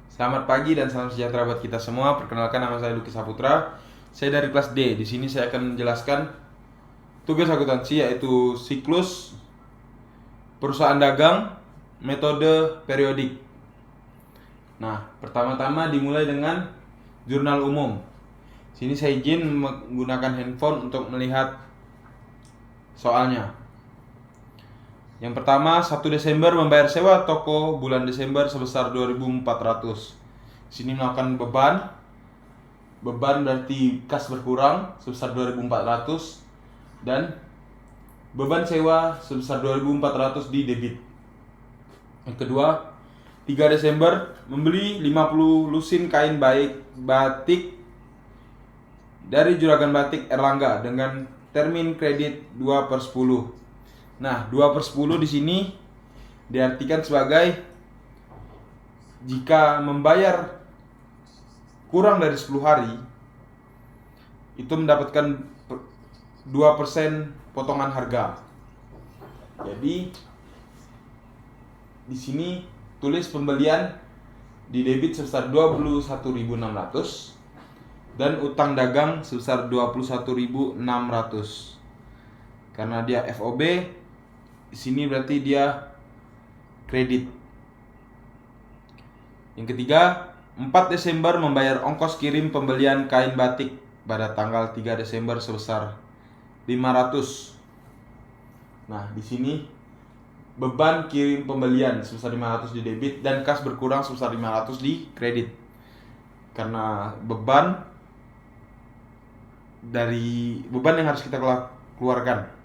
Selamat pagi dan salam sejahtera buat kita semua. Perkenalkan, nama saya Luki Saputra. Saya dari kelas D. Di sini saya akan menjelaskan tugas akuntansi, yaitu siklus, perusahaan dagang, metode periodik. Nah, pertama-tama dimulai dengan jurnal umum. Sini saya izin menggunakan handphone untuk melihat soalnya. Yang pertama, 1 Desember membayar sewa toko bulan Desember sebesar 2.400. Sini melakukan beban. Beban berarti kas berkurang sebesar 2.400 dan beban sewa sebesar 2.400 di debit. Yang kedua, 3 Desember membeli 50 lusin kain batik dari Juragan Batik Erlangga dengan termin kredit 2/10. Nah, 2/10 di sini diartikan sebagai jika membayar kurang dari 10 hari itu mendapatkan 2% potongan harga. Jadi di sini tulis pembelian di debit sebesar 21.600 dan utang dagang sebesar 21.600. Karena dia FOB, di sini berarti dia kredit. Yang ketiga, 4 Desember membayar ongkos kirim pembelian kain batik pada tanggal 3 Desember sebesar 500. Nah, di sini beban kirim pembelian sebesar 500 di debit dan kas berkurang sebesar 500 di kredit. Karena beban yang harus kita keluarkan.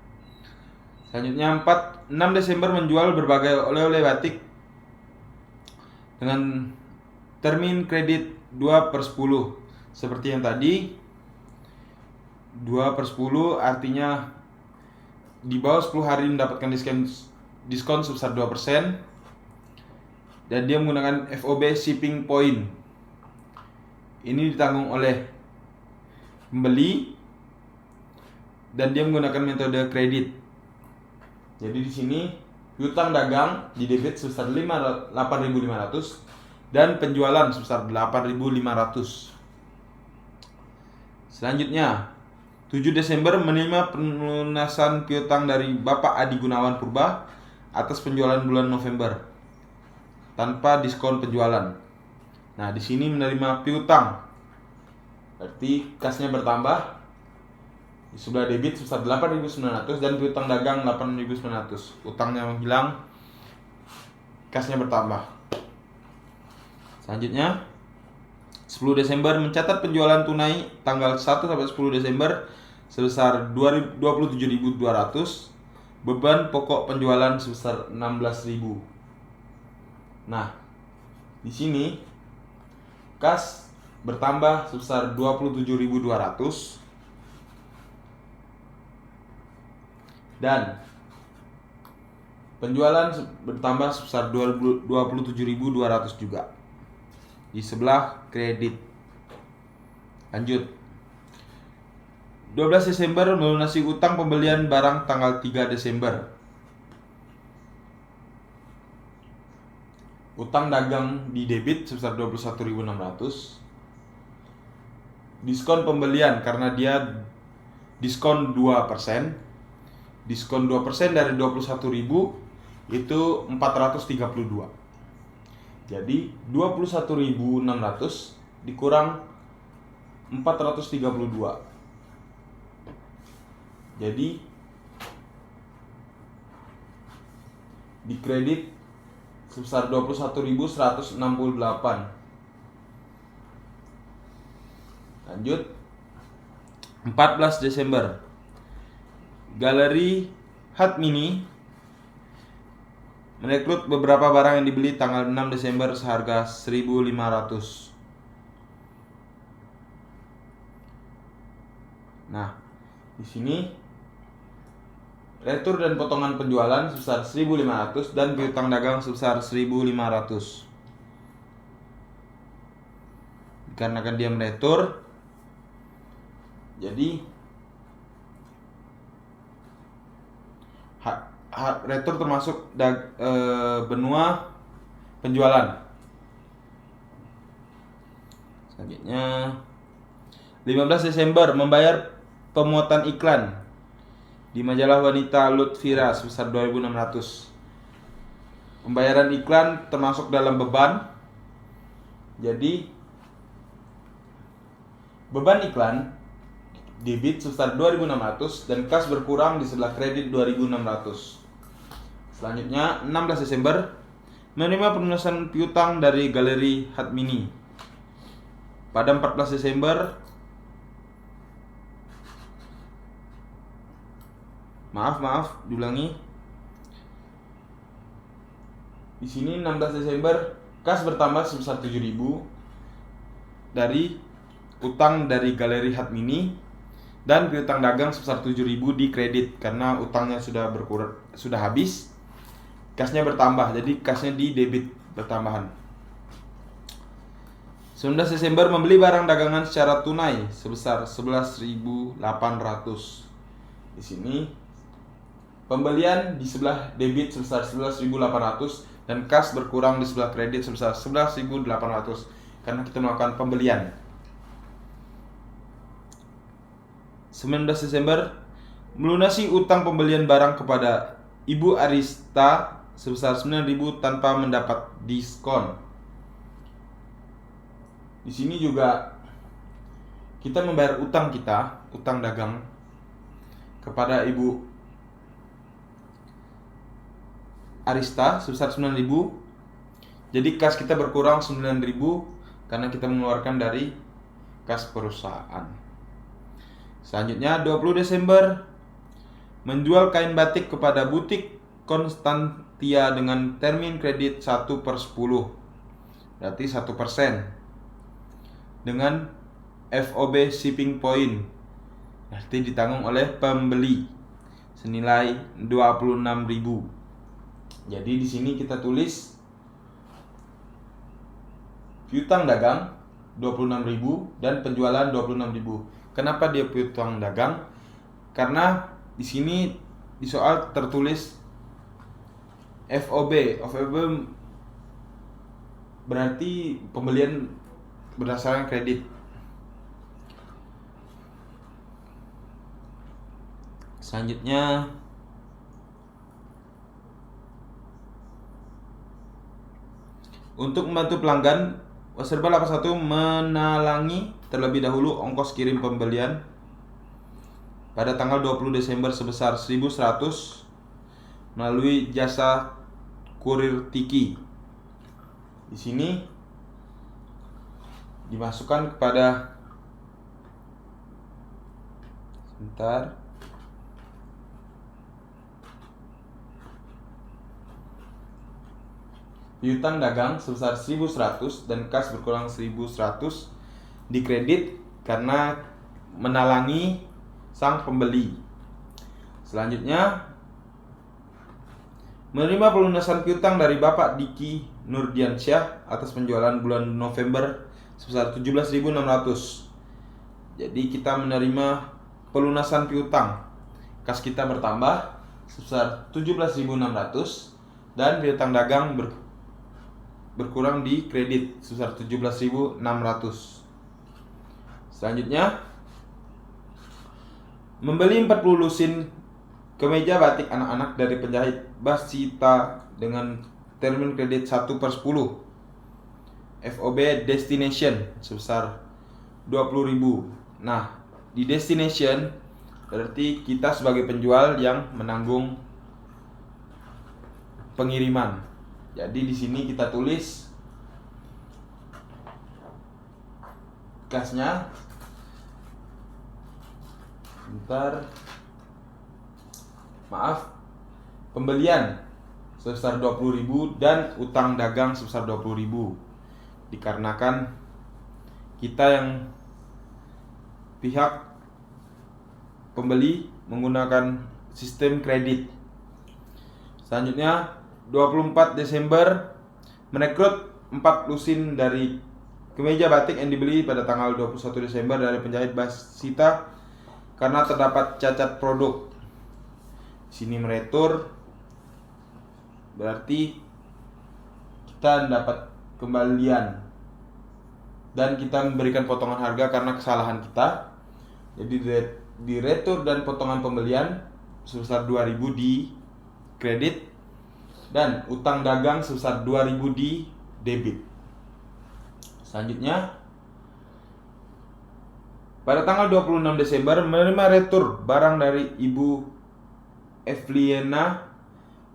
Selanjutnya 6 Desember menjual berbagai oleh-oleh batik dengan termin kredit 2/10. Seperti yang tadi, 2/10 artinya di bawah 10 hari mendapatkan diskon sebesar 2%, dan dia menggunakan FOB shipping point. Ini ditanggung oleh pembeli dan dia menggunakan metode kredit. Jadi di sini piutang dagang di debit sebesar 8.500 dan penjualan sebesar 8.500. Selanjutnya, 7 Desember menerima pelunasan piutang dari Bapak Adi Gunawan Purba atas penjualan bulan November tanpa diskon penjualan. Nah, di sini menerima piutang, berarti kasnya bertambah. Di sebelah debit sebesar 8.900 dan piutang dagang 8.900. Utangnya menghilang, kasnya bertambah. Selanjutnya, 10 Desember mencatat penjualan tunai tanggal 1 sampai 10 Desember sebesar 27.200. Beban pokok penjualan sebesar 16.000. Nah, di sini kas bertambah sebesar 27.200 dan penjualan bertambah sebesar 27.200 juga di sebelah kredit. Lanjut, 12 Desember melunasi utang pembelian barang tanggal 3 Desember. Utang dagang di debit sebesar 21.600. Diskon pembelian karena dia diskon 2%. Diskon 2% dari 21.000 itu 432. Jadi 21.600 dikurang 432. Jadi di kredit sebesar 21.168. Lanjut, 14 Desember Galeri Hatmini merekrut beberapa barang yang dibeli tanggal 6 Desember seharga 1.500. Nah, di sini retur dan potongan penjualan sebesar 1.500 dan piutang dagang sebesar 1.500. Dikarenakan dia meretur, jadi retur termasuk benua penjualan. Selanjutnya 15 Desember membayar pemuatan iklan di majalah wanita Lutfira sebesar 2.600. Pembayaran iklan termasuk dalam beban. Jadi beban iklan debit sebesar 2.600 dan kas berkurang di sebelah kredit 2.600. Selanjutnya 16 Desember menerima pelunasan piutang dari Galeri Hatmini. Pada 14 Desember diulangi. Di sini 16 Desember kas bertambah sebesar 7.000 dari utang dari Galeri Hatmini dan piutang dagang sebesar 7.000 di kredit karena utangnya sudah habis. Kasnya bertambah, jadi kasnya di debit bertambahan. 19 Desember membeli barang dagangan secara tunai sebesar 11.800. Di sini pembelian di sebelah debit sebesar 11.800 dan kas berkurang di sebelah kredit sebesar 11.800 karena kita melakukan pembelian. 19 Desember melunasi utang pembelian barang kepada Ibu Arista sebesar 9.000 tanpa mendapat diskon. Di sini juga kita membayar utang dagang kepada Ibu Arista sebesar 9.000. Jadi kas kita berkurang 9.000 karena kita mengeluarkan dari kas perusahaan. Selanjutnya 20 Desember menjual kain batik kepada butik Konstantia dengan termin kredit 1/10, berarti 1%, dengan FOB shipping point, berarti ditanggung oleh pembeli senilai 26.000. Jadi di sini kita tulis piutang dagang 26.000 dan penjualan 26.000. Kenapa dia piutang dagang? Karena di sini di soal tertulis FOB berarti pembelian berdasarkan kredit. Selanjutnya untuk membantu pelanggan, Waserba 81 menalangi terlebih dahulu ongkos kirim pembelian pada tanggal 20 Desember sebesar 1.100 melalui jasa kurir Tiki. Di sini dimasukkan kepada piutang dagang sebesar 1.100 dan kas berkurang 1.100 di kredit karena menalangi sang pembeli. Selanjutnya menerima pelunasan piutang dari Bapak Diki Nurdiansyah atas penjualan bulan November sebesar 17.600. Jadi kita menerima pelunasan piutang, kas kita bertambah sebesar 17.600 dan piutang dagang berkurang di kredit sebesar 17.600. Selanjutnya membeli 40 lusin kemeja batik anak-anak dari penjahit Basita dengan termin kredit 1/10 FOB Destination sebesar 20.000. Nah, di Destination berarti kita sebagai penjual yang menanggung pengiriman. Jadi di sini kita tulis kasnya. Pembelian sebesar 20.000 dan utang dagang sebesar 20.000. Dikarenakan kita yang pihak pembeli menggunakan sistem kredit. Selanjutnya 24 Desember merekrut 4 lusin dari kemeja batik yang dibeli pada tanggal 21 Desember dari penjahit Basita karena terdapat cacat produk. Sini meretur berarti kita dapat kembalian. dan kita memberikan potongan harga karena kesalahan kita. Jadi di retur dan potongan pembelian sebesar 2.000 di kredit dan utang dagang sebesar 2.000 di debit. Selanjutnya, pada tanggal 26 Desember menerima retur barang dari Ibu Evliena,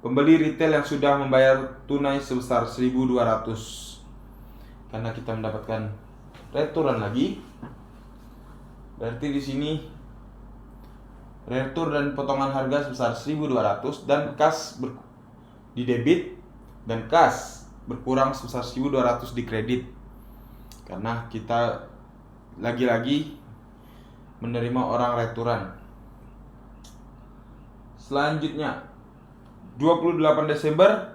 pembeli retail yang sudah membayar tunai sebesar 1.200. Karena kita mendapatkan returan lagi, berarti di sini retur dan potongan harga sebesar 1.200 dan kas di debit dan kas berkurang sebesar 1.200 di kredit. Karena kita lagi-lagi menerima orang returan. Selanjutnya, 28 Desember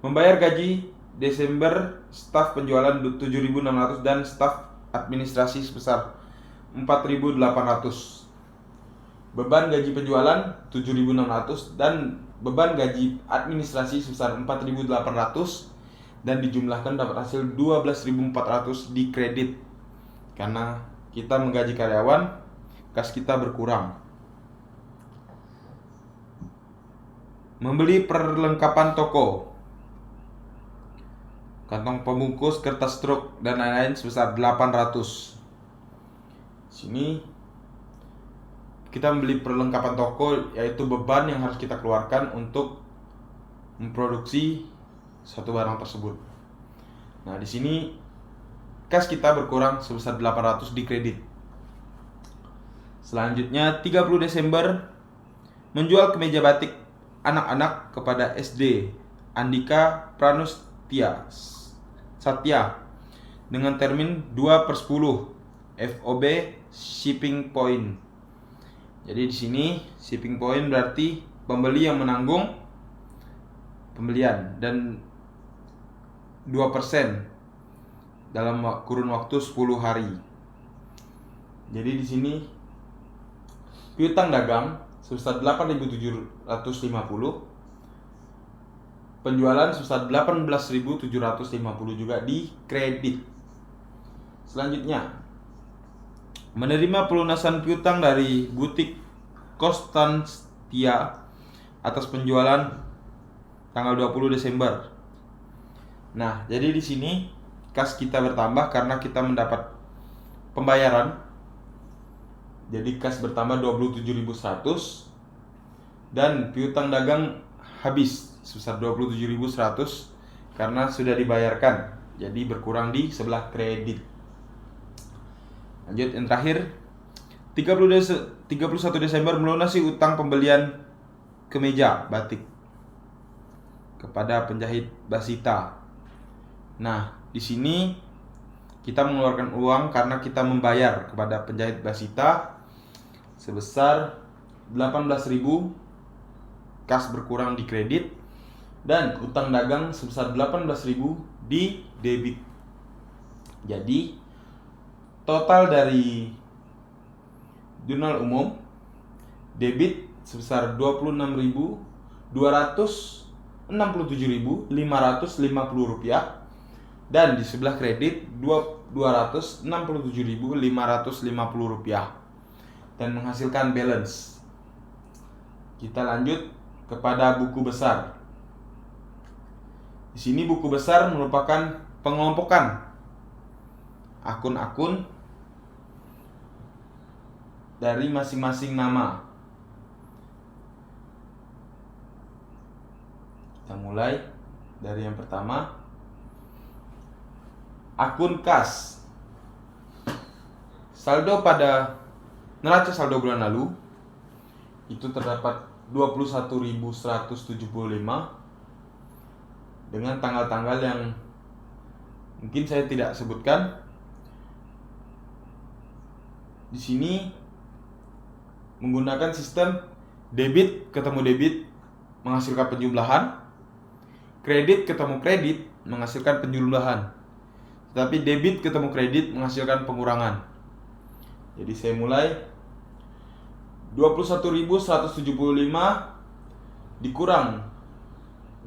membayar gaji Desember staf penjualan 7.600 dan staf administrasi sebesar 4.800. Beban gaji penjualan 7.600 dan beban gaji administrasi sebesar 4.800 dan dijumlahkan dapat hasil 12.400 di kredit. Karena kita menggaji karyawan, kas kita berkurang. Membeli perlengkapan toko, kantong pembungkus, kertas struk, dan lain-lain sebesar 800. Sini kita membeli perlengkapan toko, yaitu beban yang harus kita keluarkan untuk memproduksi satu barang tersebut. Nah, di sini kas kita berkurang sebesar 800 di kredit. Selanjutnya, 30 Desember menjual kemeja batik anak-anak kepada SD Andika Pranustia Satya dengan termin 2/10 FOB shipping point. Jadi di sini shipping point berarti pembeli yang menanggung pembelian dan 2% dalam kurun waktu 10 hari. Jadi di sini piutang dagang sebesar 8.750, penjualan sebesar 18.750 juga di kredit. Selanjutnya, menerima pelunasan piutang dari butik Konstantia atas penjualan tanggal 20 Desember. Nah, jadi di sini kas kita bertambah karena kita mendapat pembayaran. Jadi kas bertambah 27.100 dan piutang dagang habis sebesar 27.100 karena sudah dibayarkan. Jadi berkurang di sebelah kredit. Lanjut yang terakhir, 31 Desember melunasi utang pembelian kemeja batik kepada penjahit Basita. Nah, di sini kita mengeluarkan uang karena kita membayar kepada penjahit Basita sebesar 18.000, kas berkurang di kredit, dan utang dagang sebesar 18.000 di debit. Jadi total dari jurnal umum debit sebesar 26.267.550 rupiah dan di sebelah kredit 267.550 rupiah dan menghasilkan balance. Kita lanjut kepada buku besar. Di sini buku besar merupakan pengelompokan akun-akun dari masing-masing nama. Kita mulai dari yang pertama, akun kas. Saldo pada neraca saldo bulan lalu itu terdapat 21.175 dengan tanggal-tanggal yang mungkin saya tidak sebutkan. Di sini menggunakan sistem debit ketemu debit menghasilkan penjumlahan, kredit ketemu kredit menghasilkan penjumlahan, tetapi debit ketemu kredit menghasilkan pengurangan. Jadi saya mulai 21.175 dikurang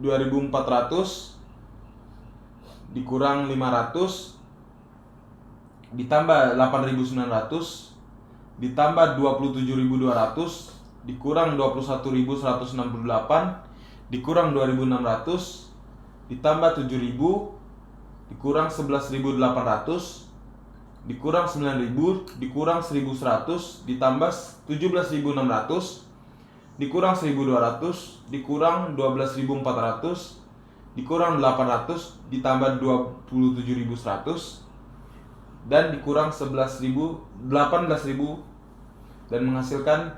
2.400 dikurang 500 ditambah 8.900 ditambah 27.200 dikurang 21.168 dikurang 2.600 ditambah 7.000 dikurang 11.800 dikurang 9.000 dikurang 1.100 ditambah 17.600 dikurang 1.200 dikurang 12.400 dikurang 800 ditambah 27.100 dan dikurang 18.000 dan menghasilkan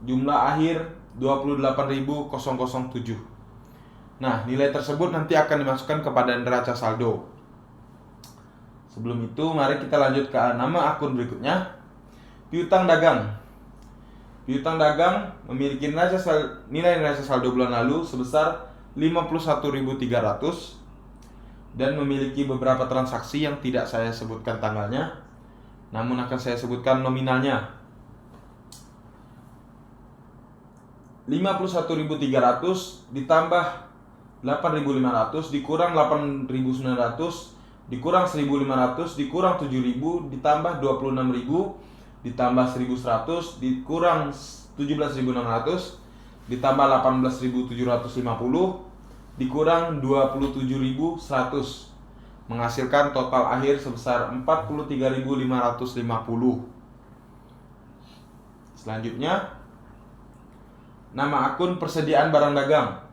jumlah akhir 28.007. Nah, nilai tersebut nanti akan dimasukkan kepada neraca saldo. Sebelum itu, mari kita lanjut ke nama akun berikutnya, piutang dagang. Piutang dagang memiliki nilai neraca saldo bulan lalu sebesar 51.300 dan memiliki beberapa transaksi yang tidak saya sebutkan tanggalnya, namun akan saya sebutkan nominalnya. 51.300 ditambah 8.500 dikurang 8.900 dikurang 1.500 dikurang 7.000 ditambah 26.000 ditambah 1.100 dikurang 17.600 ditambah 18.750 dikurang 27.100 menghasilkan total akhir sebesar 43.550. Selanjutnya, nama akun persediaan barang dagang.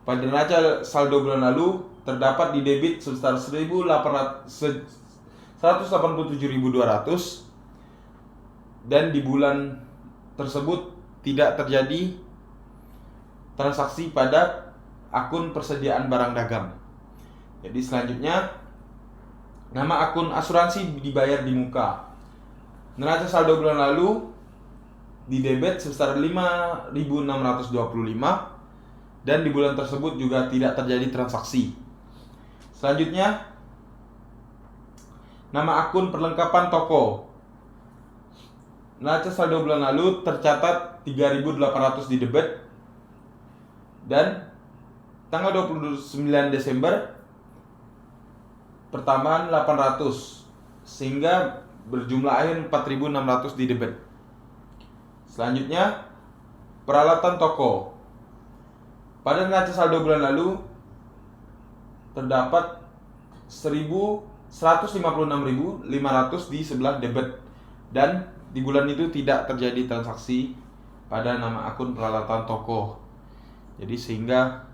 Pada neraca saldo bulan lalu terdapat di debit sebesar 187.200 dan di bulan tersebut tidak terjadi transaksi pada akun persediaan barang dagang. Jadi selanjutnya, nama akun asuransi dibayar di muka. Neraca saldo bulan lalu di debit sebesar 5.625 dan di bulan tersebut juga tidak terjadi transaksi. Selanjutnya, nama akun perlengkapan toko. Neraca saldo bulan lalu tercatat 3.800 di debit dan tanggal 29 Desember pertambahan 800 sehingga berjumlah akhir 4.600 di debit. Selanjutnya, peralatan toko. Pada neraca saldo bulan lalu terdapat 156.500 di sebelah debit dan di bulan itu tidak terjadi transaksi pada nama akun peralatan toko. Jadi sehingga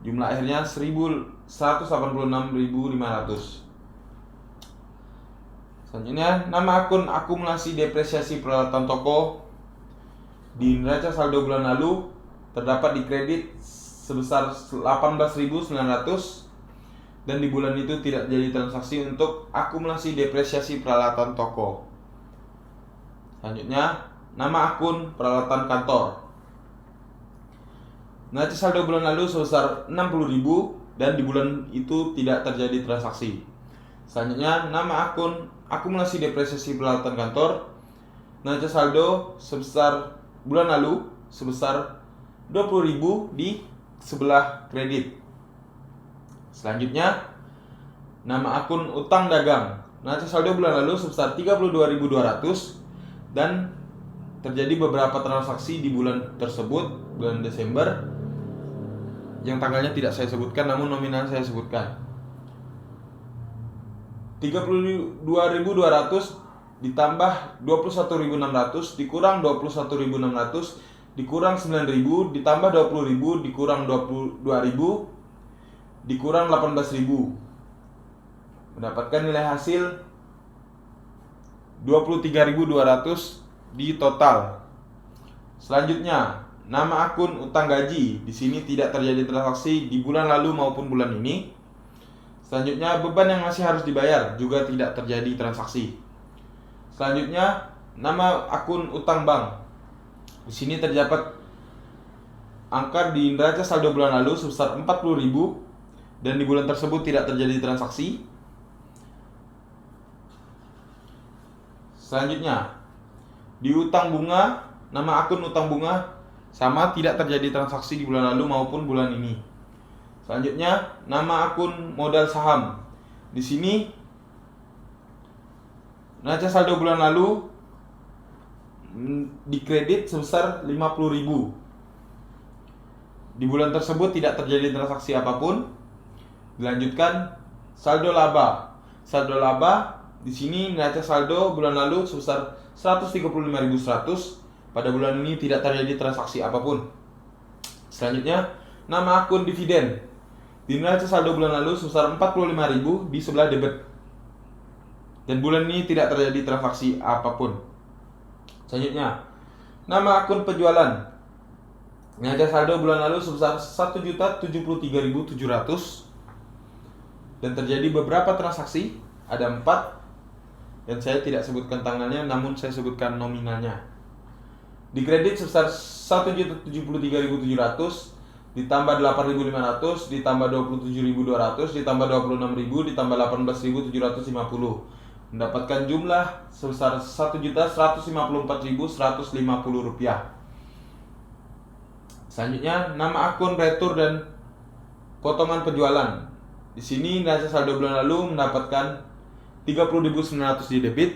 jumlah akhirnya 186.500. Selanjutnya, nama akun akumulasi depresiasi peralatan toko. Di neraca saldo bulan lalu terdapat di kredit sebesar 18.900 dan di bulan itu tidak terjadi transaksi untuk akumulasi depresiasi peralatan toko. Selanjutnya, nama akun peralatan kantor. Neraca saldo bulan lalu sebesar 60.000 dan di bulan itu tidak terjadi transaksi. Selanjutnya, nama akun akumulasi depresiasi peralatan kantor. Neraca saldo sebesar bulan lalu sebesar 20.000 di sebelah kredit. Selanjutnya, nama akun utang dagang. Neraca saldo bulan lalu sebesar 32.200 dan terjadi beberapa transaksi di bulan tersebut, bulan Desember, yang tanggalnya tidak saya sebutkan namun nominal saya sebutkan. 32.200 ditambah 21.600 dikurang 21.600 dikurang 9.000 ditambah 20.000 dikurang 22.000 dikurang 18.000 mendapatkan nilai hasil 23.200 di total. Selanjutnya, nama akun utang gaji. Di sini tidak terjadi transaksi di bulan lalu maupun bulan ini. Selanjutnya, beban yang masih harus dibayar juga tidak terjadi transaksi. Selanjutnya, nama akun utang bank. Di sini terdapat angka di neraca saldo bulan lalu sebesar 40.000 dan di bulan tersebut tidak terjadi transaksi. Selanjutnya, di utang bunga, nama akun utang bunga sama, tidak terjadi transaksi di bulan lalu maupun bulan ini. Selanjutnya, nama akun modal saham. Di sini neraca saldo bulan lalu dikredit sebesar 50.000. Di bulan tersebut tidak terjadi transaksi apapun. Dilanjutkan saldo laba. Saldo laba di sini neraca saldo bulan lalu sebesar 135.100. Pada bulan ini tidak terjadi transaksi apapun. Selanjutnya, nama akun dividen. Di neraca saldo bulan lalu sebesar 45.000 di sebelah debit. Dan bulan ini tidak terjadi transaksi apapun. Selanjutnya, nama akun penjualan. Neraca saldo bulan lalu sebesar 1.073.700 dan terjadi beberapa transaksi, ada 4, dan saya tidak sebutkan tanggalnya, namun saya sebutkan nominalnya. Dikredit sebesar 1.073.700 ditambah 8.500 ditambah 27.200 ditambah 26.000 ditambah 18.750, mendapatkan jumlah sebesar 1.154.150 rupiah. Selanjutnya, nama akun retur dan potongan penjualan. Di sini neraca saldo bulan lalu mendapatkan 30.900 di debit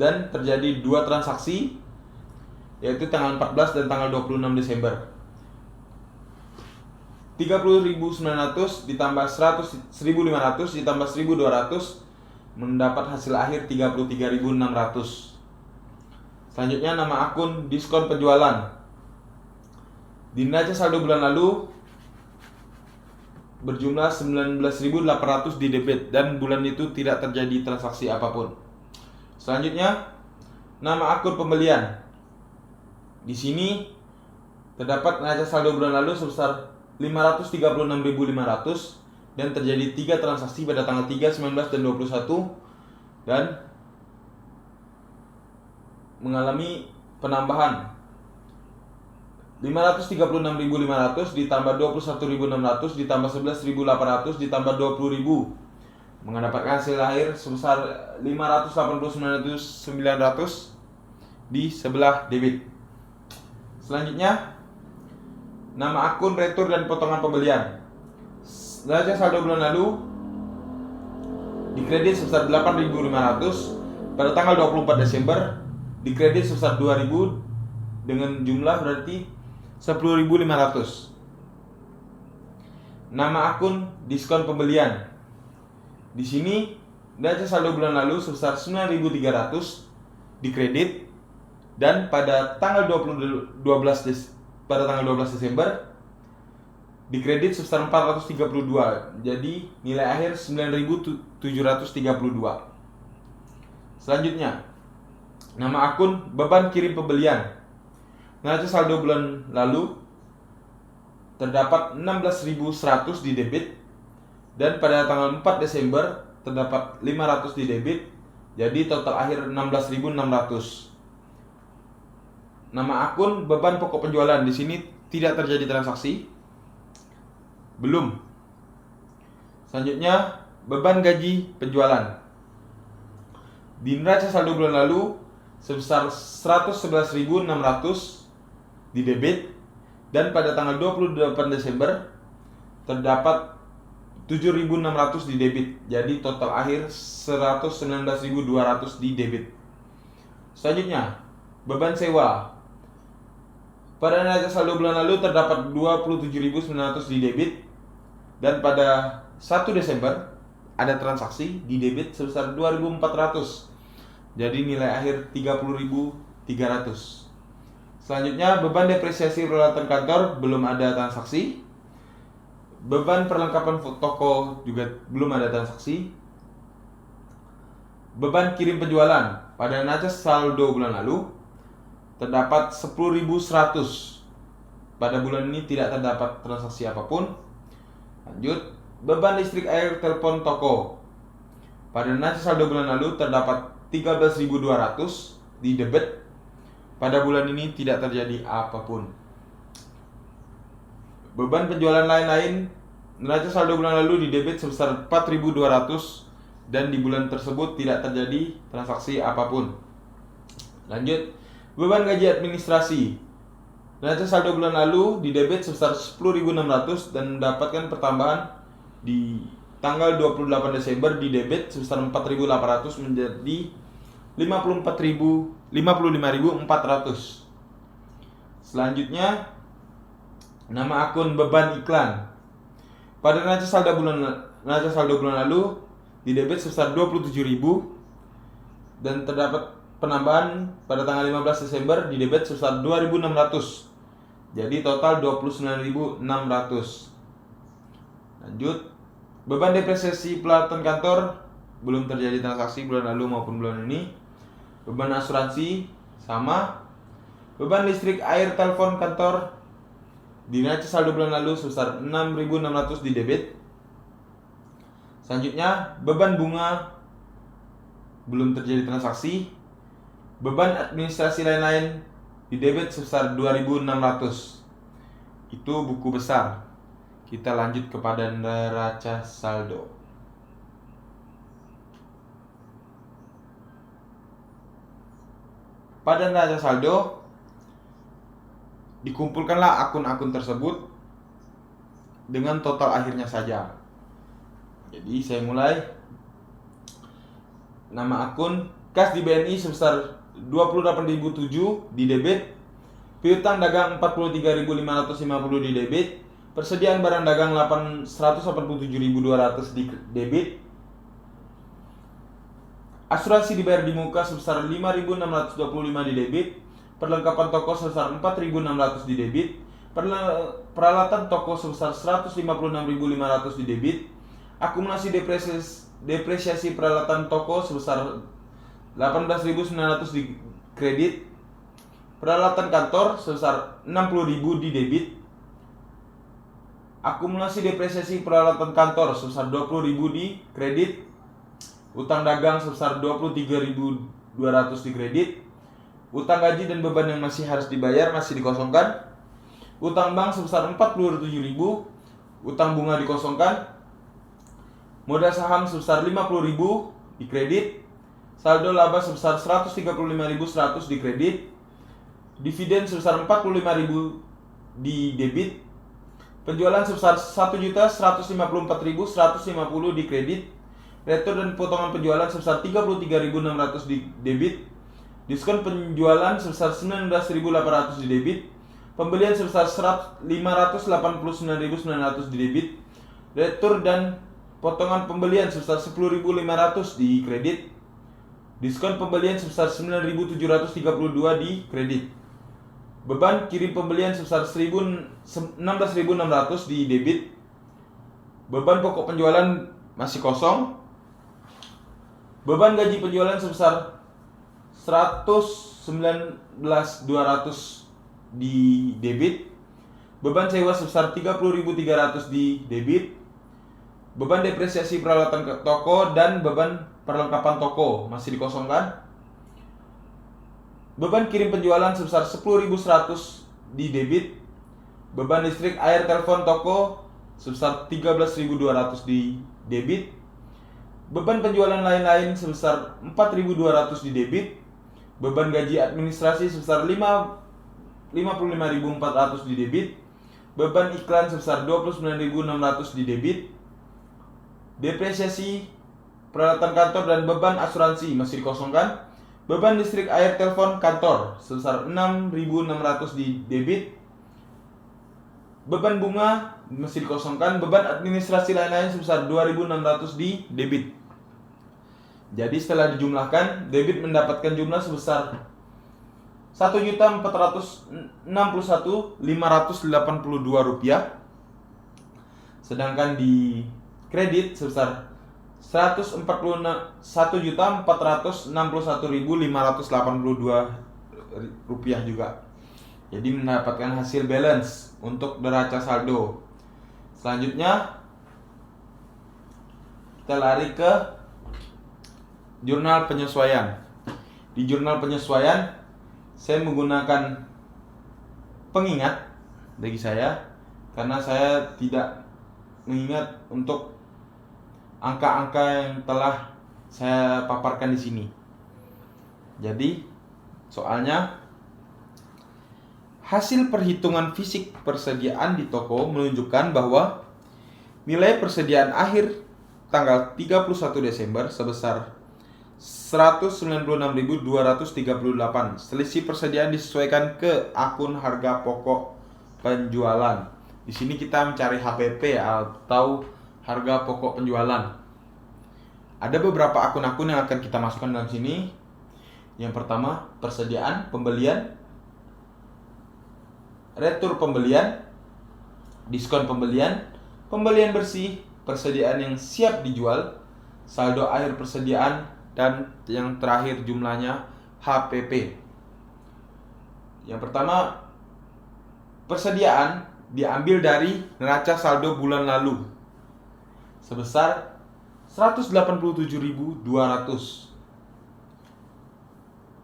dan terjadi 2 transaksi, yaitu tanggal 14 dan tanggal 26 Desember. 30.900 ditambah 1.500 ditambah 1.200 mendapat hasil akhir 33.600. Selanjutnya, nama akun diskon penjualan. Di neraca saldo bulan lalu berjumlah 19.800 di debit dan bulan itu tidak terjadi transaksi apapun. Selanjutnya, nama akun pembelian. Di sini terdapat neraca saldo bulan lalu sebesar 536.500 dan terjadi 3 transaksi pada tanggal 3, 19, dan 21 dan mengalami penambahan 536.500 ditambah 21.600 ditambah 11.800 ditambah 20.000 mendapatkan hasil akhir sebesar 589.900 di sebelah debit. Selanjutnya, nama akun retur dan potongan pembelian. Neraca saldo bulan lalu dikredit sebesar 8.500 pada tanggal 24 Desember, dikredit sebesar 2.000 dengan jumlah berarti 10.500. Nama akun diskon pembelian. Di sini neraca saldo bulan lalu sebesar 9.300 dikredit dan pada tanggal 12 Desember dikredit sebesar 432. Jadi nilai akhir 9.732. Selanjutnya, nama akun beban kirim pembelian. Neraca saldo bulan lalu terdapat 16.100 di debit dan pada tanggal 4 Desember terdapat 500 di debit, jadi total akhir 16.600. Nama akun beban pokok penjualan. Di sini tidak terjadi transaksi. Belum. Selanjutnya, beban gaji penjualan. Di neraca saldo bulan lalu sebesar 111.600 di debit dan pada tanggal 28 Desember terdapat 7.600 di debit. Jadi total akhir 119.200 di debit. Selanjutnya, beban sewa. Pada neraca saldo bulan lalu terdapat 27.900 di debit dan pada 1 Desember ada transaksi di debit sebesar 2.400. Jadi nilai akhir 30.300. Selanjutnya, beban depresiasi peralatan kantor belum ada transaksi. Beban perlengkapan toko juga belum ada transaksi. Beban kirim penjualan. Pada neraca saldo bulan lalu terdapat 10.100. Pada bulan ini tidak terdapat transaksi apapun. Lanjut, beban listrik, air, telepon toko. Pada neraca saldo bulan lalu terdapat 13.200 di debit. Pada bulan ini tidak terjadi apapun. Beban penjualan lain-lain. Neraca saldo bulan lalu di debit sebesar 4.200 dan di bulan tersebut tidak terjadi transaksi apapun. Lanjut, beban gaji administrasi. Neraca saldo bulan lalu di debit sebesar 10.600 dan mendapatkan pertambahan di tanggal 28 Desember di debit sebesar 4.800 menjadi 55.400. Selanjutnya, nama akun beban iklan. Pada neraca saldo bulan lalu di debit sebesar 27.000 dan terdapat penambahan pada tanggal 15 Desember di debit sebesar 2.600. Jadi total 29.600. Lanjut, beban depresiasi peralatan kantor belum terjadi transaksi bulan lalu maupun bulan ini. Beban asuransi sama. Beban listrik, air, telepon kantor di neraca saldo bulan lalu sebesar 6.600 di debit. Selanjutnya, beban bunga belum terjadi transaksi. Beban administrasi lain-lain di debit sebesar 2.600. Itu buku besar. Kita lanjut kepada neraca saldo. Pada neraca saldo, dikumpulkanlah akun-akun tersebut dengan total akhirnya saja. Jadi saya mulai. Nama akun kas di BNI sebesar 28.007 di debit. Piutang dagang 43.550 di debit. Persediaan barang dagang 187.200 di debit. Asuransi dibayar di muka sebesar 5.625 di debit. Perlengkapan toko sebesar 4.600 di debit. Peralatan toko sebesar 156.500 di debit. Akumulasi depresiasi peralatan toko sebesar 18.900 di kredit. Peralatan kantor sebesar 60.000 di debit. Akumulasi depresiasi peralatan kantor sebesar 20.000 di kredit. Utang dagang sebesar 23.200 di kredit. Utang gaji dan beban yang masih harus dibayar masih dikosongkan. Utang bank sebesar 47.000. Utang bunga dikosongkan. Modal saham sebesar 50.000 di kredit. Saldo laba sebesar 135.100 di kredit. Dividen sebesar 45.000 di debit. Penjualan sebesar 1.154.150 di kredit. Retur dan potongan penjualan sebesar 33.600 di debit. Diskon penjualan sebesar 19.800 di debit. Pembelian sebesar 589.900 di debit. Retur dan potongan pembelian sebesar 10.500 di kredit. Diskon pembelian sebesar 9.732 di kredit. Beban kirim pembelian sebesar 16.600 di debit. Beban pokok penjualan masih kosong. Beban gaji penjualan sebesar 119.200 di debit. Beban sewa sebesar 30.300 di debit. Beban depresiasi peralatan toko dan beban perlengkapan toko masih dikosongkan. Beban kirim penjualan sebesar 10.100 di debit. Beban listrik, air, telepon toko sebesar 13.200 di debit. Beban penjualan lain-lain sebesar 4.200 di debit. Beban gaji administrasi sebesar 55.400 di debit. Beban iklan sebesar 29.600 di debit. Depresiasi peralatan kantor dan beban asuransi masih dikosongkan. Beban listrik, air, telepon kantor sebesar 6.600 di debit. Beban bunga masih dikosongkan. Beban administrasi lain-lain sebesar 2.600 di debit. Jadi setelah dijumlahkan, debit mendapatkan jumlah sebesar 1.461.582 rupiah. Sedangkan di kredit sebesar 141.461.582 rupiah juga. Jadi mendapatkan hasil balance untuk neraca saldo. Selanjutnya kita lari ke jurnal penyesuaian. Di jurnal penyesuaian saya menggunakan pengingat bagi saya karena saya tidak mengingat untuk angka-angka yang telah saya paparkan di sini. Jadi, soalnya hasil perhitungan fisik persediaan di toko menunjukkan bahwa nilai persediaan akhir tanggal 31 Desember sebesar 196.238. Selisih persediaan disesuaikan ke akun harga pokok penjualan. Di sini kita mencari HPP atau harga pokok penjualan. Ada beberapa akun-akun yang akan kita masukkan dalam sini. Yang pertama, persediaan, pembelian, retur pembelian, diskon pembelian, pembelian bersih, persediaan yang siap dijual, saldo akhir persediaan, dan yang terakhir jumlahnya HPP. Yang pertama, persediaan diambil dari neraca saldo bulan lalu sebesar 187.200.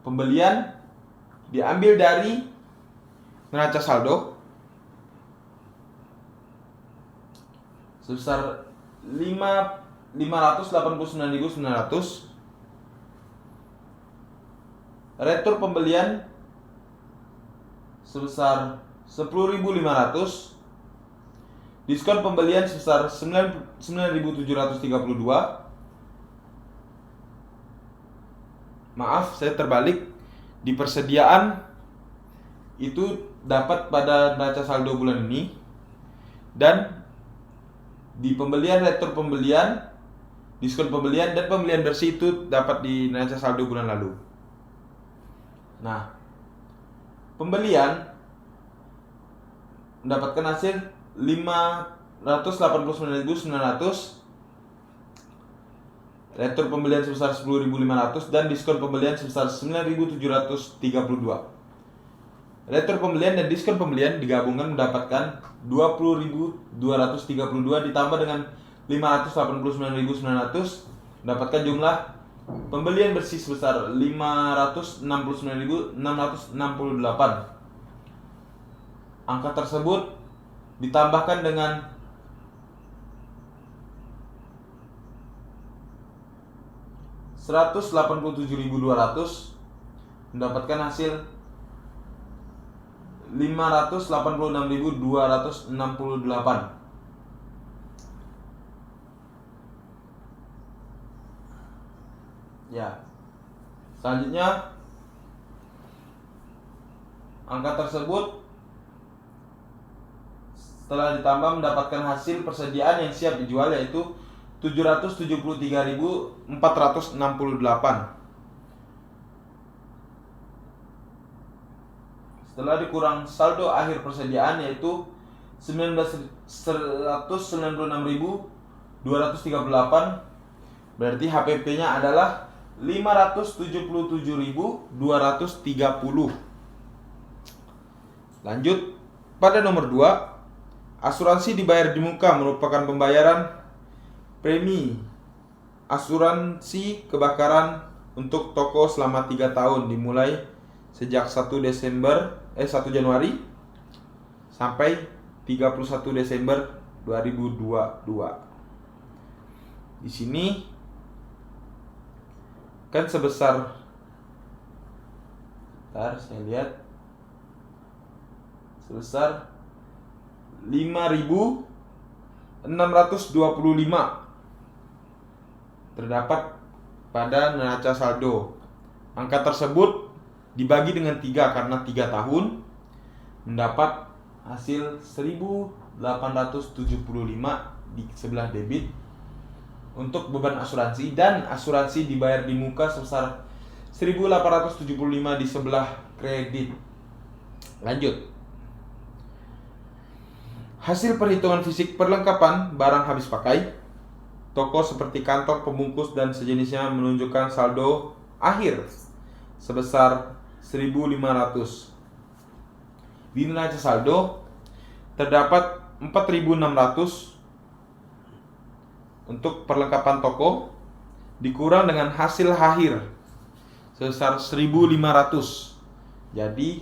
Pembelian diambil dari neraca saldo sebesar 589.900. Retur pembelian sebesar 10.500. Diskon pembelian sebesar 9.732. Maaf, saya terbalik. Di persediaan itu dapat pada neraca saldo bulan ini, dan di pembelian, retur pembelian, diskon pembelian, dan pembelian bersih itu dapat di neraca saldo bulan lalu. Nah, pembelian mendapatkan hasil 589.900, retur pembelian sebesar 10.500, dan diskon pembelian sebesar 9.732. Retur pembelian dan diskon pembelian digabungkan mendapatkan 20.232 ditambah dengan 589.900 mendapatkan jumlah pembelian bersih sebesar 569.668. Angka tersebut ditambahkan dengan 187.200 mendapatkan hasil 586.268. Ya. Selanjutnya, angka tersebut setelah ditambah mendapatkan hasil persediaan yang siap dijual, yaitu 773.468. Setelah dikurang saldo akhir persediaan, yaitu 196.238, berarti HPP-nya adalah 577.230. Lanjut, pada nomor 2, asuransi dibayar di muka merupakan pembayaran premi asuransi kebakaran untuk toko selama 3 tahun dimulai sejak 1 Januari sampai 31 Desember 2022. Di sini kan sebesar, saya lihat sebesar 5.625 terdapat pada neraca saldo. Angka tersebut dibagi dengan 3 karena 3 tahun mendapat hasil 1.875 di sebelah debit untuk beban asuransi, dan asuransi dibayar di muka sebesar 1.875 di sebelah kredit. Lanjut. Hasil perhitungan fisik perlengkapan barang habis pakai. Toko seperti kantong, pembungkus, dan sejenisnya menunjukkan saldo akhir sebesar 1.500. Di neraca saldo terdapat 4.600 untuk perlengkapan toko, dikurang dengan hasil akhir sebesar 1.500. Jadi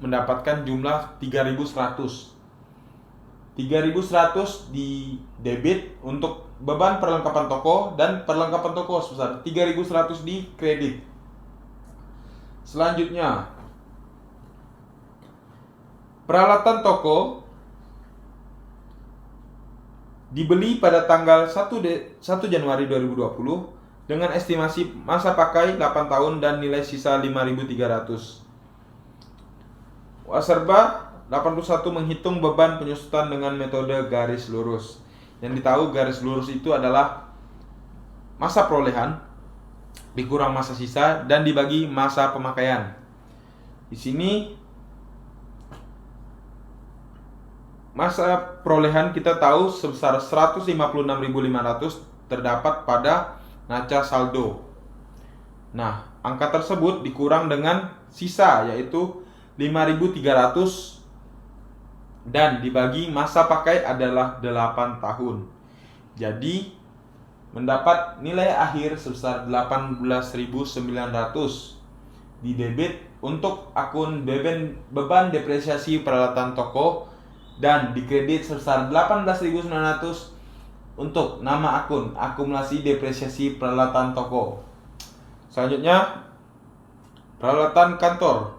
mendapatkan jumlah 3.100. 3.100 di debit untuk beban perlengkapan toko, dan perlengkapan toko sebesar 3.100 di kredit. Selanjutnya, peralatan toko Dibeli pada tanggal 1 Januari 2020 dengan estimasi masa pakai 8 tahun dan nilai sisa 5.300. Waserba 81 menghitung beban penyusutan dengan metode garis lurus. Yang ditahu garis lurus itu adalah masa perolehan dikurang masa sisa dan dibagi masa pemakaian. Di sini masa perolehan kita tahu sebesar 156.500 terdapat pada neraca saldo. Nah, angka tersebut dikurang dengan sisa yaitu 5.300 dan dibagi masa pakai adalah 8 tahun. Jadi mendapat nilai akhir sebesar 18.900 di debit untuk akun beban depresiasi peralatan toko dan di kredit sebesar 18.900 untuk nama akun akumulasi depresiasi peralatan toko. Selanjutnya, peralatan kantor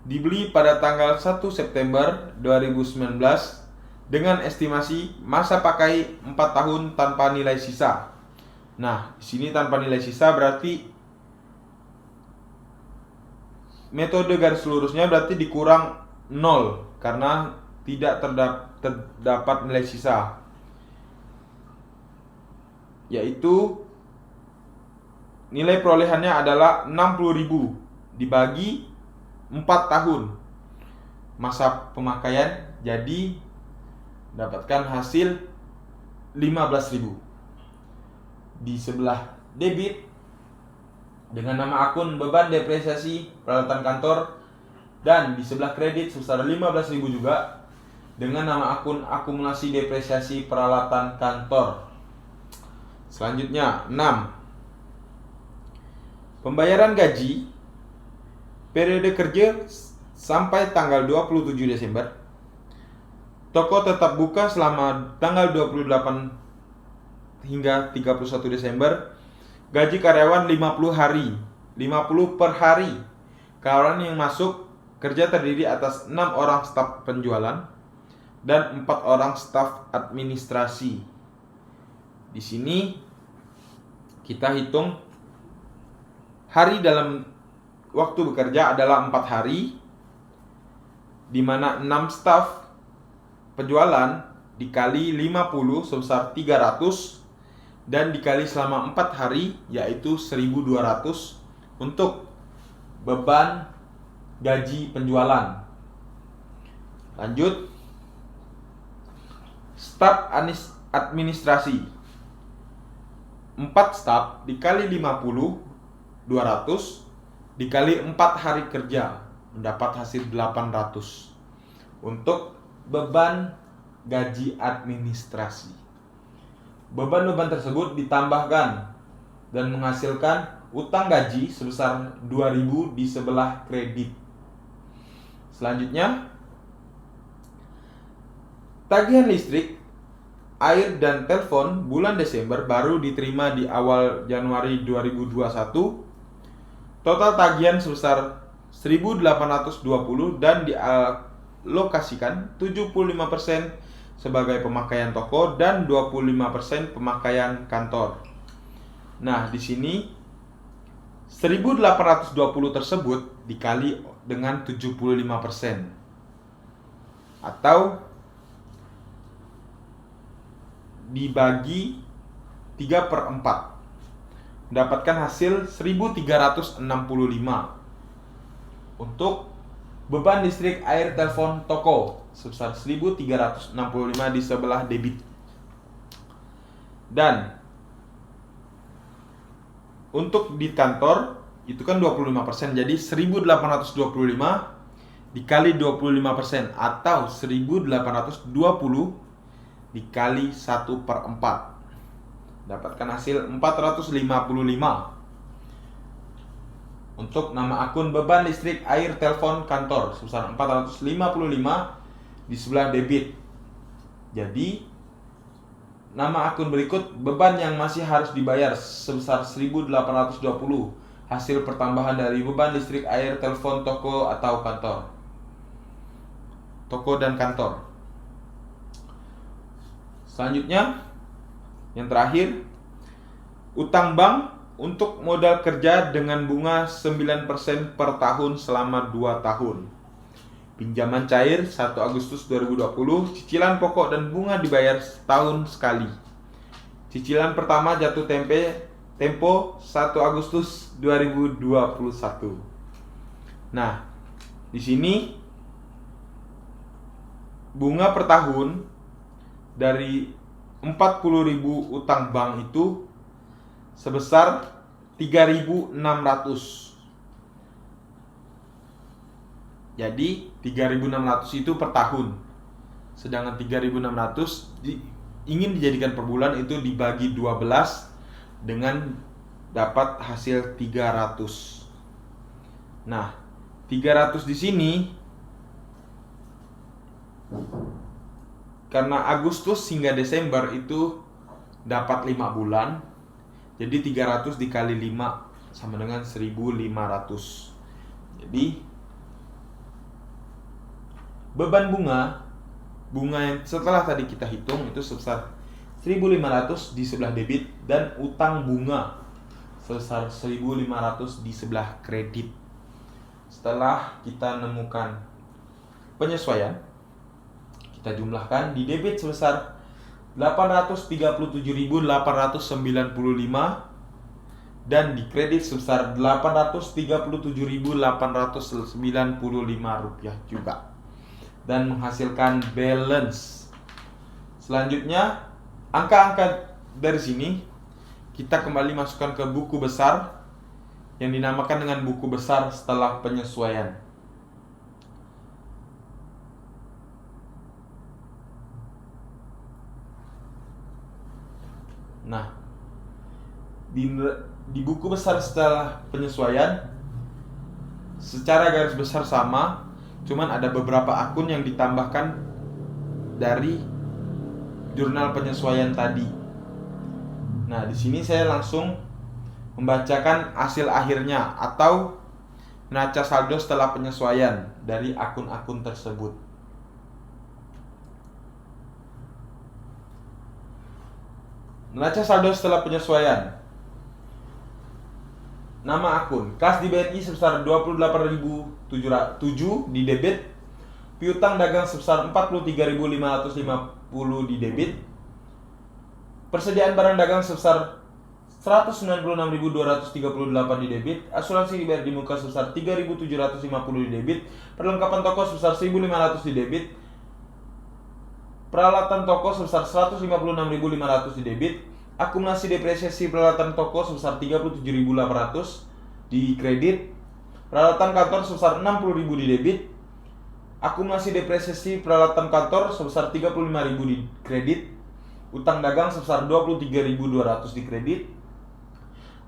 dibeli pada tanggal 1 September 2019 dengan estimasi masa pakai 4 tahun tanpa nilai sisa. Nah, di sini tanpa nilai sisa berarti metode garis lurusnya berarti dikurang 0 karena tidak terdapat nilai sisa, yaitu nilai perolehannya adalah 60.000 dibagi 4 tahun masa pemakaian, jadi dapatkan hasil 15.000. Di sebelah debit dengan nama akun beban depresiasi peralatan kantor dan di sebelah kredit sebesar 15.000 juga dengan nama akun akumulasi depresiasi peralatan kantor. Selanjutnya 6. Pembayaran gaji periode kerja sampai tanggal 27 Desember. Toko tetap buka selama tanggal 28 hingga 31 Desember. Gaji karyawan 50 hari, 50 per hari. Karyawan yang masuk kerja terdiri atas 6 orang staf penjualan dan 4 orang staf administrasi. Di sini kita hitung hari dalam waktu bekerja adalah 4 hari, di mana 6 staf penjualan dikali 50 sebesar 300 dan dikali selama 4 hari yaitu 1.200 untuk beban gaji penjualan. Lanjut, staf administrasi 4 staf dikali 50 200 dikali 4 hari kerja mendapat hasil 800 untuk beban gaji administrasi. Beban-beban tersebut ditambahkan dan menghasilkan utang gaji sebesar 2.000 di sebelah kredit. Selanjutnya, tagihan listrik, air, dan telepon bulan Desember baru diterima di awal Januari 2021. Total tagihan sebesar 1.820 dan dialokasikan 75% sebagai pemakaian toko dan 25% pemakaian kantor. Nah, di sini 1.820 tersebut dikali dengan 75% atau dibagi 3/4 mendapatkan hasil 1.365 untuk beban listrik, air, telepon, toko sebesar 1.365 di sebelah debit. Dan untuk di kantor itu kan 25%, jadi 1.825 dikali 25% atau 1.820 dikali 1/4 dapatkan hasil 455 untuk nama akun beban listrik, air, telepon, kantor sebesar 455 di sebelah debit. Jadi nama akun berikut beban yang masih harus dibayar sebesar 1.820 hasil pertambahan dari beban listrik, air, telepon, toko atau kantor. Toko dan kantor. Selanjutnya, yang terakhir, utang bank untuk modal kerja dengan bunga 9% per tahun selama 2 tahun. Pinjaman cair 1 Agustus 2020, cicilan pokok dan bunga dibayar setahun sekali. Cicilan pertama jatuh tempo 1 Agustus 2021. Nah, di sini bunga per tahun dari 40.000 utang bank itu sebesar 3.600. Jadi 3.600 itu per tahun. Sedangkan 3.600 ingin dijadikan per bulan itu dibagi 12 dengan dapat hasil 300. Nah, 300 di sini karena Agustus hingga Desember itu dapat 5 bulan. Jadi 300 dikali 5 sama dengan 1.500. Jadi beban bunga yang setelah tadi kita hitung itu sebesar 1.500 di sebelah debit dan utang bunga sebesar 1.500 di sebelah kredit. Setelah kita menemukan penyesuaian, kita jumlahkan di debit sebesar 837.895 dan di kredit sebesar 837.895 rupiah juga, dan menghasilkan balance. Selanjutnya, angka-angka dari sini kita kembali masukkan ke buku besar yang dinamakan dengan buku besar setelah penyesuaian. Nah, di buku besar setelah penyesuaian secara garis besar sama, cuman ada beberapa akun yang ditambahkan dari jurnal penyesuaian tadi. Nah, di sini saya langsung membacakan hasil akhirnya atau neraca saldo setelah penyesuaian dari akun-akun tersebut. Neraca saldo setelah penyesuaian. Nama akun, kas di BNI sebesar 28.007 di debit, piutang dagang sebesar 43.550 di debit, persediaan barang dagang sebesar 196.238 di debit, asuransi dibayar di muka sebesar 3.750 di debit, perlengkapan toko sebesar 1.500 di debit, peralatan toko sebesar 156.500 di debit, akumulasi depresiasi peralatan toko sebesar 37.800 di kredit, peralatan kantor sebesar 60.000 di debit, akumulasi depresiasi peralatan kantor sebesar 35.000 di kredit, utang dagang sebesar 23.200 di kredit,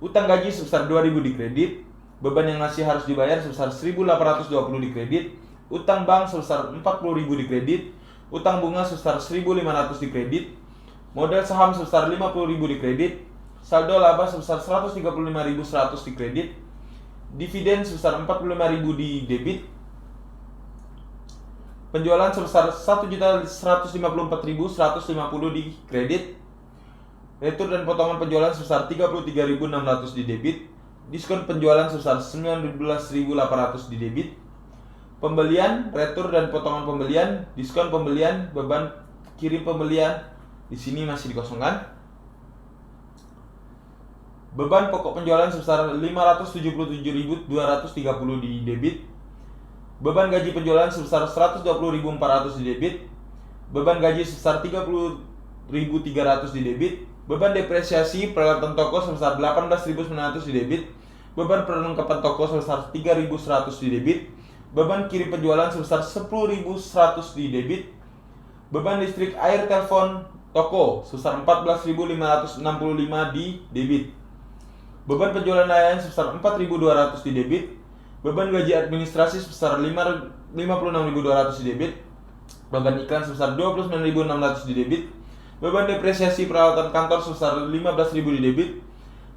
utang gaji sebesar 2.000 di kredit, beban yang masih harus dibayar sebesar 1.820 di kredit, utang bank sebesar 40.000 di kredit, utang bunga sebesar 1.500 di kredit, modal saham sebesar 50.000 di kredit, saldo laba sebesar 135.100 di kredit, dividen sebesar 45.000 di debit, penjualan sebesar 1.154.150 di kredit, retur dan potongan penjualan sebesar 33.600 di debit, diskon penjualan sebesar 19.800 di debit, pembelian, retur dan potongan pembelian, diskon pembelian, beban kirim pembelian di sini masih dikosongkan. Beban pokok penjualan sebesar 577.230 di debit, beban gaji penjualan sebesar 120.400 di debit, beban gaji sebesar 30.300 di debit, beban depresiasi peralatan toko sebesar 18.900 di debit, beban perlengkapan toko sebesar 3.100 di debit, beban kirim penjualan sebesar 10.100 di debit, beban listrik air telepon toko sebesar 14.565 di debit, beban penjualan layanan sebesar 4.200 di debit, beban gaji administrasi sebesar 56.200 di debit, beban iklan sebesar 29.600 di debit, beban depresiasi peralatan kantor sebesar 15.000 di debit,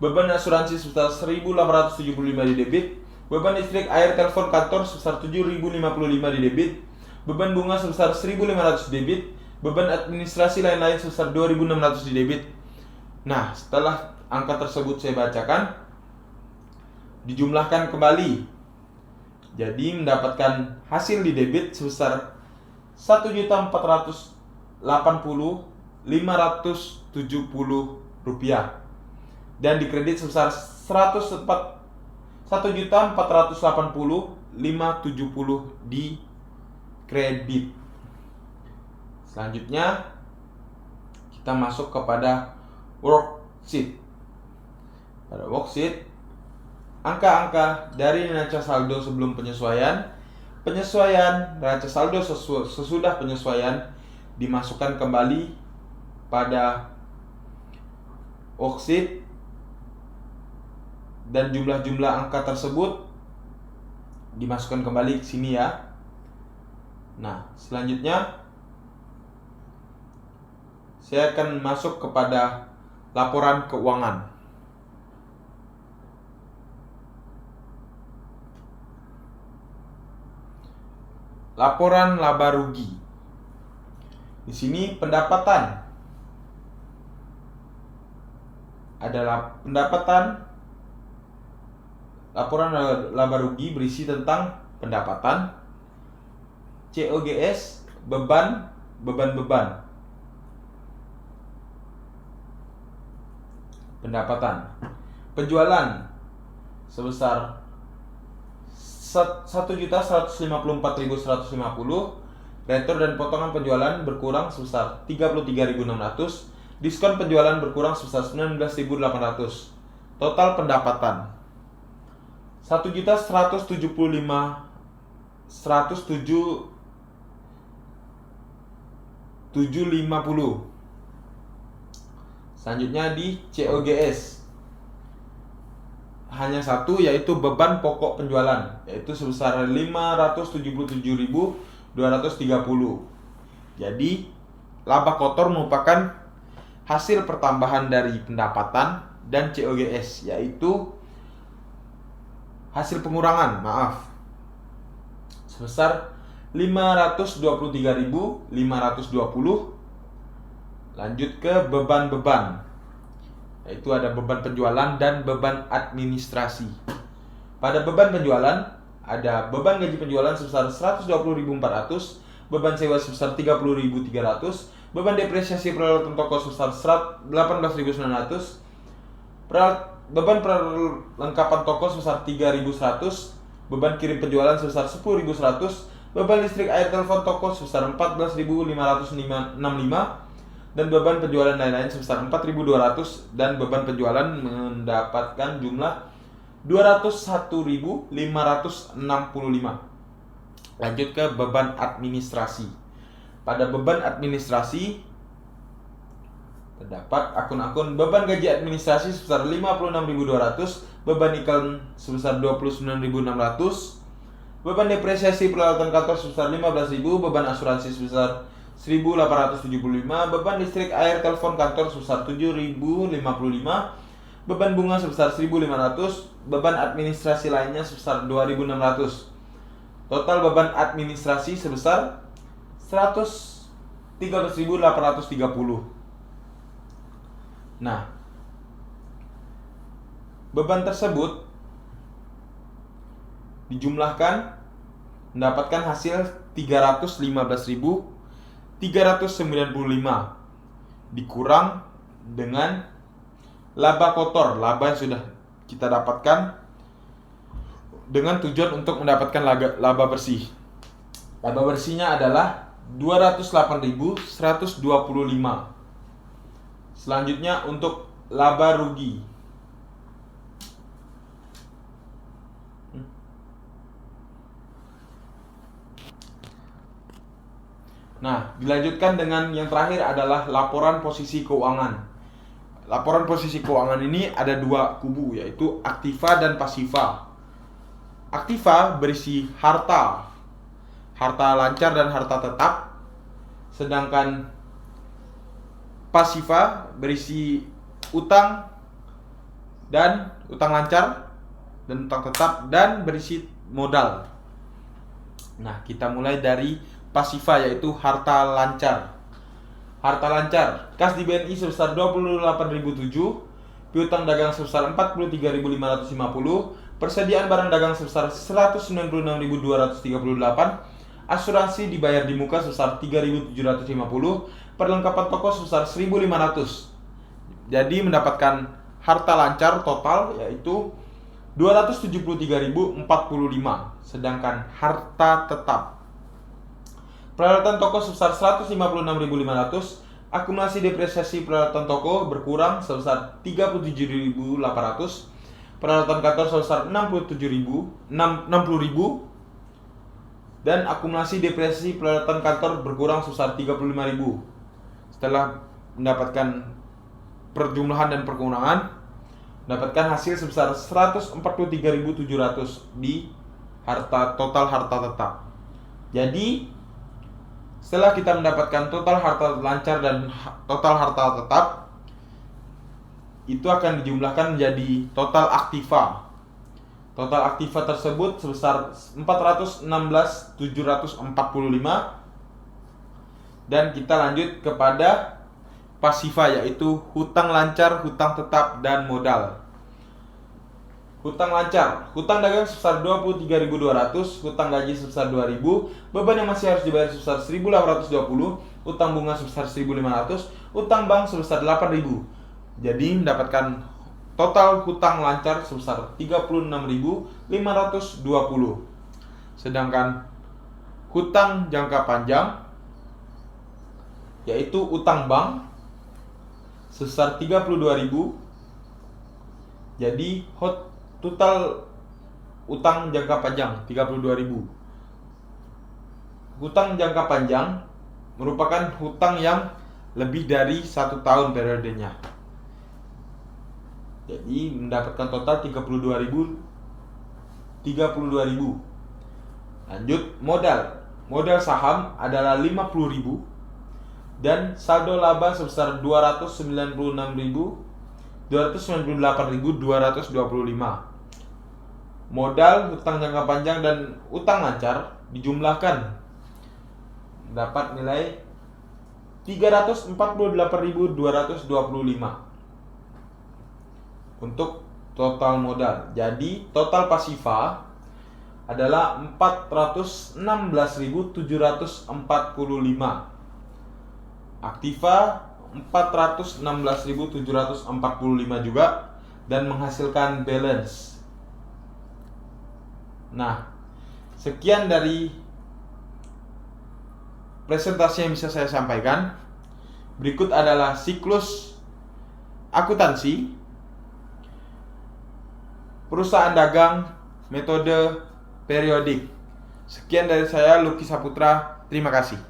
beban asuransi sebesar 1.875 di debit, beban listrik air telepon kantor sebesar 7.055 di debit, beban bunga sebesar 1.500 di debit, Beban administrasi lain-lain sebesar 2.600 di debit. Nah, setelah angka tersebut saya bacakan, dijumlahkan kembali. Jadi mendapatkan hasil di debit sebesar 1.480.570 rupiah dan di kredit sebesar 1.480.570 di kredit. Selanjutnya kita masuk kepada worksheet. Pada worksheet, angka-angka dari neraca saldo sebelum penyesuaian, neraca saldo sesudah penyesuaian dimasukkan kembali pada worksheet dan jumlah-jumlah angka tersebut dimasukkan kembali ke sini ya. Nah, selanjutnya saya akan masuk kepada laporan keuangan. Laporan laba rugi. Di sini pendapatan adalah laporan laba rugi berisi tentang pendapatan, COGS, beban. Pendapatan. Penjualan sebesar 1.154.150, retur dan potongan penjualan berkurang sebesar 33.600, diskon penjualan berkurang sebesar 19.800. Total pendapatan 1.750.750. Selanjutnya di COGS hanya satu, yaitu beban pokok penjualan, yaitu sebesar 577.230. Jadi laba kotor merupakan hasil pertambahan dari pendapatan dan COGS, yaitu hasil pengurangan, sebesar 523.520. Lanjut ke beban, yaitu ada beban penjualan dan beban administrasi. Pada beban penjualan ada beban gaji penjualan sebesar 120.400, beban sewa sebesar 30.300, beban depresiasi peralatan toko sebesar 18.900, beban perlengkapan toko sebesar 3.100, beban kirim penjualan sebesar 10.100, beban listrik air telepon toko sebesar 14.565, dan beban penjualan lain-lain sebesar 4.200, dan beban penjualan mendapatkan jumlah 201.565. Lanjut ke beban administrasi. Pada beban administrasi terdapat akun-akun beban gaji administrasi sebesar 56.200, beban iklan sebesar 29.600, beban depresiasi peralatan kantor sebesar 15.000, beban asuransi sebesar 1.875, beban listrik air telepon kantor sebesar 7.055, beban bunga sebesar 1.500, beban administrasi lainnya sebesar 2.600. Total beban administrasi sebesar 113.830. Nah, beban tersebut dijumlahkan mendapatkan hasil 315.395 dikurang dengan laba kotor, laba yang sudah kita dapatkan dengan tujuan untuk mendapatkan laba bersih. Laba bersihnya adalah 208.125. Selanjutnya untuk laba rugi. Nah, dilanjutkan dengan yang terakhir adalah laporan posisi keuangan. Laporan posisi keuangan ini ada dua kubu, yaitu aktiva dan pasiva. Aktiva berisi harta lancar dan harta tetap. Sedangkan pasiva berisi utang dan utang lancar dan utang tetap dan berisi modal. Nah, kita mulai dari pasiva, yaitu harta lancar. Harta lancar, kas di BNI sebesar 28.007, piutang dagang sebesar 43.550, persediaan barang dagang sebesar 196.238, asuransi dibayar di muka sebesar 3.750, perlengkapan toko sebesar 1.500. Jadi mendapatkan harta lancar total yaitu 273.045, sedangkan harta tetap peralatan toko sebesar 156.500, akumulasi depresiasi peralatan toko berkurang sebesar 37.800, peralatan kantor sebesar 60.000, dan akumulasi depresiasi peralatan kantor berkurang sebesar 35.000. Setelah mendapatkan perjumlahan dan perkurangan, mendapatkan hasil sebesar 143.700 di total harta tetap. Jadi setelah kita mendapatkan total harta lancar dan total harta tetap, itu akan dijumlahkan menjadi total aktiva. Total aktiva tersebut sebesar 416.745. Dan kita lanjut kepada pasiva, yaitu hutang lancar, hutang tetap, dan modal. Hutang lancar, hutang dagang sebesar 23.200, hutang gaji sebesar 2.000, beban yang masih harus dibayar sebesar 1.820, hutang bunga sebesar 1.500, hutang bank sebesar 8.000. Jadi mendapatkan total hutang lancar sebesar 36.520. Sedangkan hutang jangka panjang, yaitu utang bank sebesar 32.000. Jadi total utang jangka panjang 32.000. Hutang jangka panjang merupakan hutang yang lebih dari 1 tahun periodenya. Jadi mendapatkan total 32.000. Lanjut, modal saham adalah 50.000 dan saldo laba sebesar 298.225. Modal, hutang jangka panjang, dan utang lancar dijumlahkan dapat nilai 348.225 untuk total modal. Jadi total pasiva adalah 416.745. Aktiva 416.745 juga, dan menghasilkan balance. Nah, sekian dari presentasi yang bisa saya sampaikan. Berikut adalah siklus akuntansi perusahaan dagang metode periodik. Sekian dari saya, Lucky Saputra. Terima kasih.